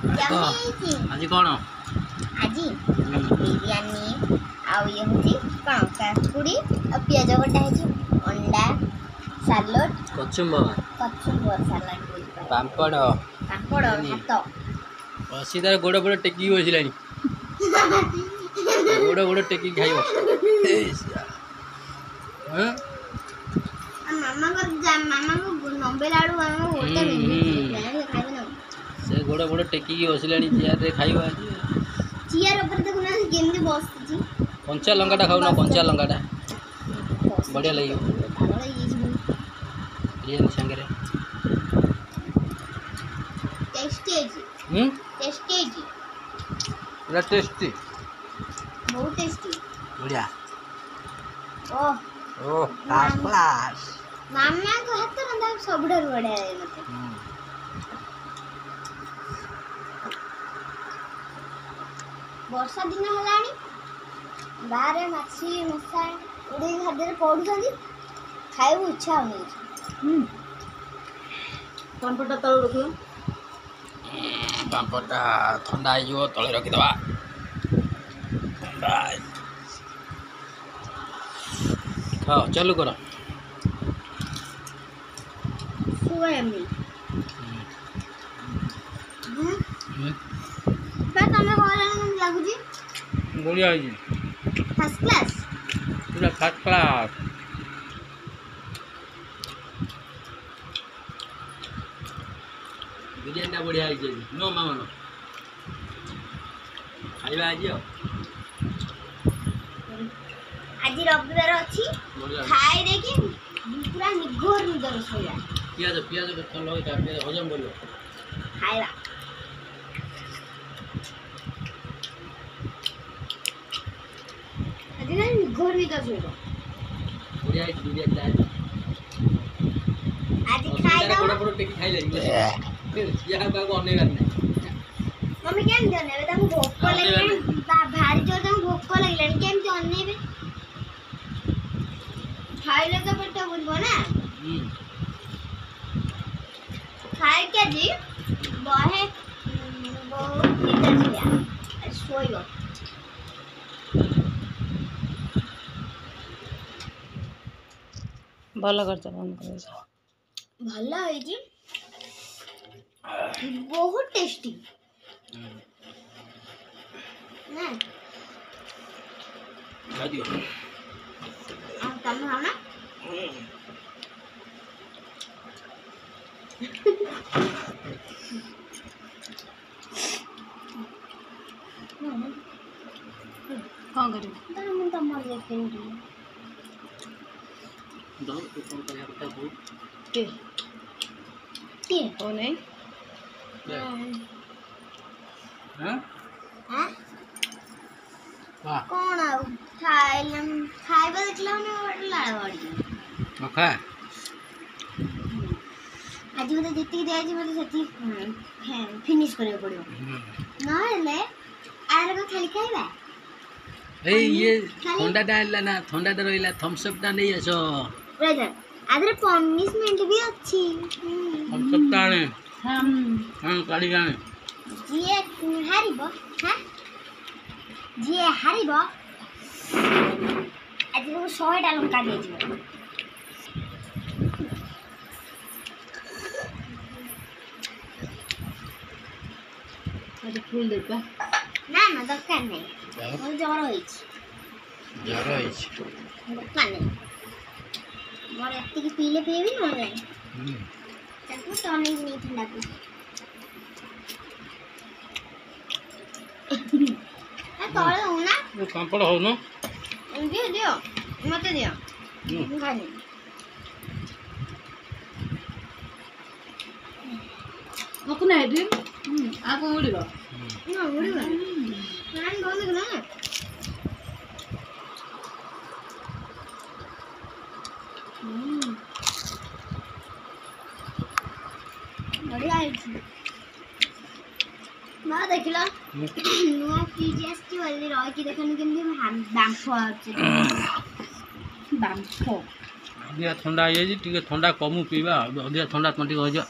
आज कौन आज बिरयानी आउ ये होची कौन काकुड़ी और पियाज कटा है अंडा सलाड कचुम्बर सलाड पापड़ पापड़ भात बसी तार गोड़ गोड़ टेकी बसलानी गोड़ गोड़ टेकी खाइब मामा को नंबे लाडू मामा गोटे खाइबे ना से गोड़ गोड़ टेकी बसलानी चेयर रे खाइब आज चेयर ऊपर देखो ना केमती बसची कंचा लंकाटा खाऊ ना कंचा लंकाटा बढ़िया लगे बिरयानी संगे टेस्टी टेस्टी पूरा टेस्टी बहुत टेस्टी बढ़िया ओह ओह फर्स्ट क्लास मामा को हाथ रंधा सबुठार बढ़िया है मते वर्षा दिन हलानी बाहर माछी मशा उड़ी खाद्य पड़ुଛନ୍ତି खाइबु इच्छा होनी पांपटा तळ रखियो पापड़ा ठंडा हो तले रखीदबा ठंडा खाओ चालू करो सुएमी बस हमें कौन लागुजी बढ़िया है फर्स्ट क्लास पूरा फर्स्ट क्लास बिरयानी बढ़िया है नो मामा नो खाइबा आज रविवार अच्छी खाई देखी पूरा निघोर निदर सोया पियाज पियाज तल पियाज हजम बोलो खाइबा आज ना निघोर निदर सोया बढ़िया है बिरयानी आज खाई दो बड़ा बड़ा टेकी खाई ले या बागो अनेगा नहीं मम्मी केम जने तम भोक लागले भारी जोर तम भोक लागले केम तो अनेबे खाइले तो पेट बुझबो ना खाए क्या जी बहे बहुत निदर छिया सोइबो भल करछ बंद कर भल है जी बहुत टेस्टी ना दियो तम खाओ ना हां करू तम तमर लेकिन दो तो कौन कर सकता है के ओ नहीं हां हां वाह कौन आ खाइलम खाइबा देखला ने लाड़ वाड़ी मखा आज मते जति दे आज मते सती फिनिश करे पड़ो ना ले आर को खाली खाइबा ए ये ठंडा डालला ना ठंडा रहिला थम्स अप टा नहीं आसो ब्रदर आदरे पनिशमेंट भी अच्छी थम्स अप टा ने हां काली गाने जिए हारिबो हां जिए हारिबो आज को 100 टा लंका दे दियो आज फुल देबा ना ना दरकार नहीं मोर जबर होइछ जर होइछ दरकार नहीं मोर एत्ती की पीले पीबी न नहीं चल तो नहीं ठंडा को आ तोले हो ना ये पापड़ हो ना दियो दियो मते दियो खानी मको ना हेडी आको उड़िबो ना उड़िबो फैन बंद कर ना बढ़िया है ना देखला नुआ पीजीएस की वाली रॉय की देखने केमती बांफो आछे बांफो अधिका ठंडा है जी टिके ठंडा कमु पीबा अधिका ठंडा तंटी हो जा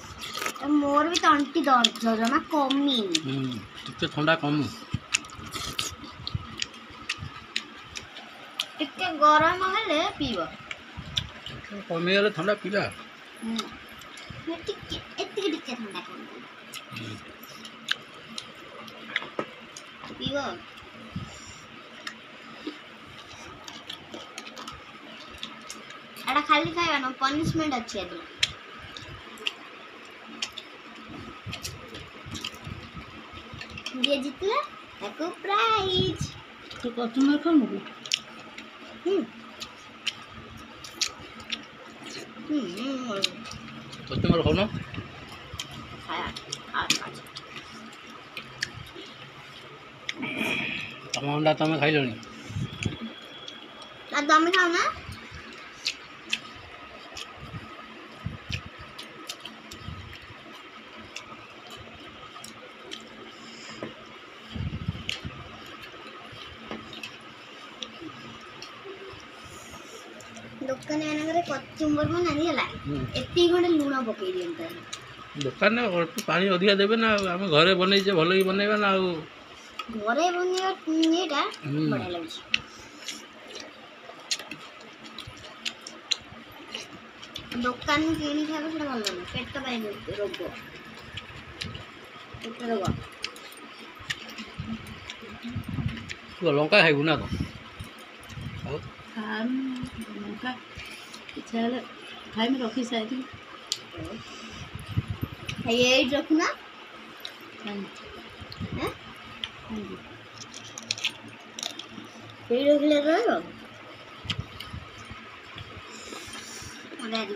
मोर भी तंटी दर्द जमा कमी ଟିକେ ଥଣ୍ଡା କମୁ टिके गरम हेले पीबो କମିଗଲେ ଥଣ୍ଡା ପିଇବା टिके एतिके टिके ठंडा कर पीबो एटा खाली खाइबा न पनिशमेंट अछि एदो जे जितला ताको प्राइज तो कस्टमर खाऊ କଷ୍ଟମର ହଉନ ତମ ଅଣ୍ଡା ତମେ ଖାଇଲଣି दमे खाओ ना दुकान आने कचुम्बर को नहीं हला एती खंडे लूण पकई दियंता ଦୋକାନରେ ଅଳ୍ପ ପାଣି ଅଧିକା ଦେବେ ନା ଆମେ ଘରେ ବନେଇଛେ ଭଲ କି ବନେଇବା ନା ଆଉ घरे बनिया एटा बढ़िया लागछ दुकान किनी खाबो सेटा भल लागो पेट पाई रोग पेट रोग ତୁ ଲଙ୍କା ଖାଇବୁ ନା କଣ ଆଉ खाम लंका इच्छा हेले खाई में रखी साइड ये रखना हैं हैं ये रखले रहो अरे आज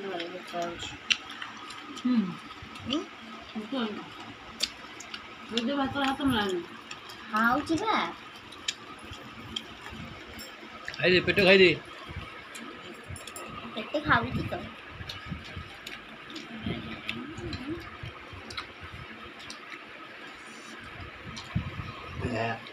बोल बुझे भात हाथ में लानी खाऊची बा ଖାଇଦେ ପେଟ ଖାଇଦେ କେତେ ଖାଉଚି ତ Yeah.